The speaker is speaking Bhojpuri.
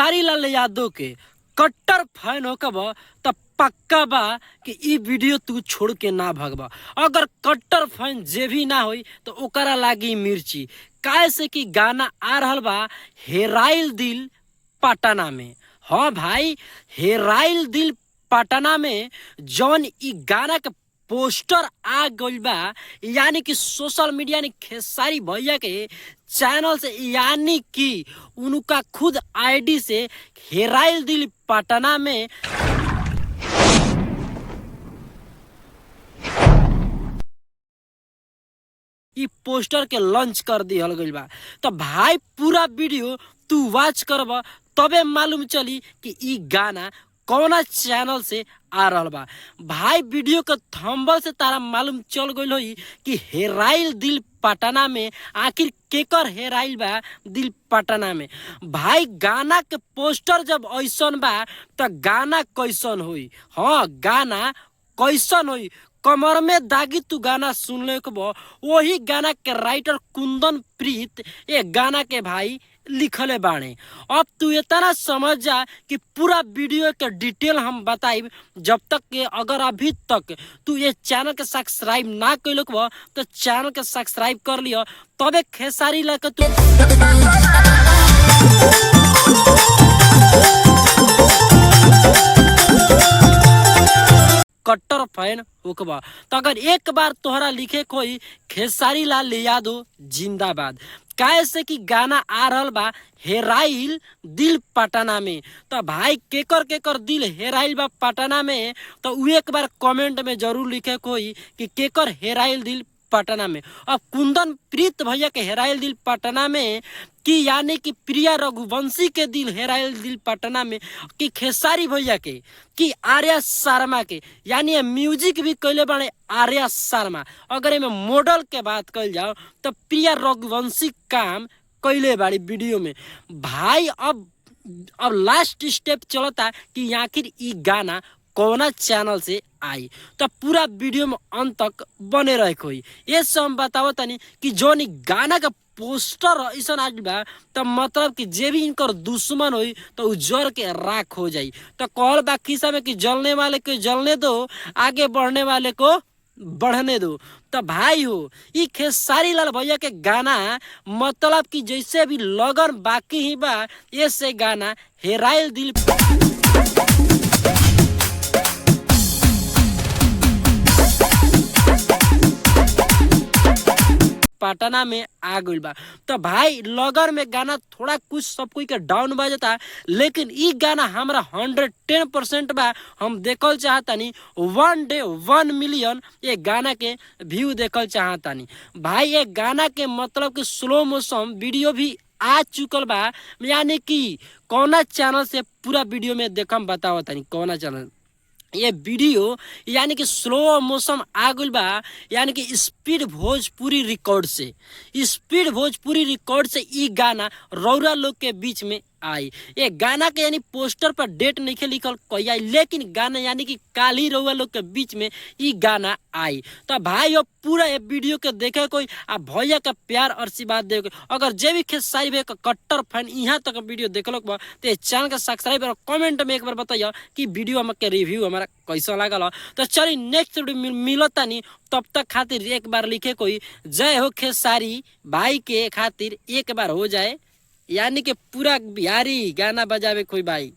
खेसारी लाल यादव के कट्टर फैन होकब त पक्का बा कि ई वीडियो तू छोड़ के ना भगबा। अगर कट्टर फैन जे भी ना होई तो ओकरा लागी मिर्ची, काहे से कि गाना आ रहल बा हेराइल दिल पटना में। हाँ भाई, हेराइल दिल पटना में जौन ई गाना के पोस्टर आ गइल बा, यानी कि सोशल मीडिया ने खेसारी भैया के चैनल से, यानी कि उनका खुद आईडी से हेराइल दिल पटना में ई पोस्टर के लॉन्च कर दिहल गइल बा। तो भाई पूरा वीडियो तू वॉच करब तबे मालूम चली कि ई गाना कौना चैनल से आ रहल बा। भाई वीडियो के थंबनेल से तारा मालूम चल गइल होई कि हेराइल दिल पटना में आखिर केकर हेराइल बा दिल पटना में। भाई गाना के पोस्टर जब ऐसन बा तो गाना कैसन होई। हाँ, गाना कैसन होई, कमर में दागी तू गाना सुनले के बा। वही गाना के राइटर कुंदन प्रीत ये गाना के भाई लिखले बाणे। अब तू इतना समझ जा कि पूरा वीडियो के डिटेल हम बताइब। जब तक के अगर अभी तक तू ये चैनल के सब्सक्राइब ना कैल बा तो चैनल के सब्सक्राइब कर लियो, तबे खेसारी लाके तू कट्टर फैन होकबा। तो अगर एक बार तोहरा लिखे कोई खेसारी लाल यादव जिंदाबाद, काहे से कि गाना आ रहल बा हेराइल दिल पटना में। तो भाई केकर केकर दिल हेराइल बा पटना में, तो उ एक बार कमेंट में जरूर लिखे कोई कि केकर हेराइल दिल पटना में। अब कुंदन प्रीत भैया के हेराइल दिल पटना में, कि यानी कि प्रिया रघुवंशी के दिल हेराइल दिल पटना में, कि खेसारी भैया के, कि आर्या शर्मा के, यानी ये म्यूजिक भी कैले बने आर्या शर्मा। अगर इनमें मॉडल के बात कल जाओ तो प्रिया रघुवंशी काम कैले बाड़ी वीडियो में। भाई अब लास्ट स्टेप चलता कि आखिर ई गाना कौना चैनल से आई। तो पूरा वीडियो में अंत तक बने रहे कोई। ये सब हम बताओ तनी कि जोन गाना का पोस्टर ऐसा आज बा, तो मतलब कि जे भी इनकर दुश्मन होई तो जर के राख हो जाई। तो कहल बा खिस्सा में कि जलने वाले को जलने दो, आगे बढ़ने वाले को बढ़ने दो। तो भाई हो, ई खेसारी लाल भैया के गाना मतलब कि जैसे भी लगन बाकी ही बा, ये से गाना हेराइल दिल पटना में आ गइल बा। तो भाई लगन में गाना थोड़ा कुछ सब कोई के डाउन बजता, लेकिन ई गाना हमरा 110% बा। हम देखल चाहतानी 1 डे 1 मिलियन ये गाना के व्यू देखल चाहतानी। भाई ये गाना के मतलब कि स्लो मोशन वीडियो भी आ चुकल बा, यानी कि कौना चैनल से पूरा वीडियो में देखम बताओ तनी कौना चैनल। ये वीडियो यानी कि स्लो मोशन आ गइल बा, यानी कि स्पीड भोजपुरी रिकॉर्ड से, स्पीड भोजपुरी रिकॉर्ड से ई गाना रौरा लोग के बीच में आई। ये गाना के यानी पोस्टर पर डेट नहीं लिखल कहिया, लेकिन गाना यानी कि काल ही रउआ लोग के बीच में ई गाना आई। तो भाई अब पूरा ये वीडियो के देखे कोई आ भैया का प्यार और आशीर्वाद दे। अगर जे भी खेसारी भैया का कट्टर फैन यहाँ तक वीडियो देखल बा तो चैनल का सब्सक्राइब और कमेंट में एक बार बताइए कि वीडियो के रिव्यू हमारा कैसा लागल। तो चलिए नेक्स्ट वीडियो मिलता नहीं, तब तक खातिर एक बार लिखे कोई जय हो खेसारी भाई के खातिर एक बार हो जाए, यानी कि पूरा बिहारी गाना बजावे कोई भाई।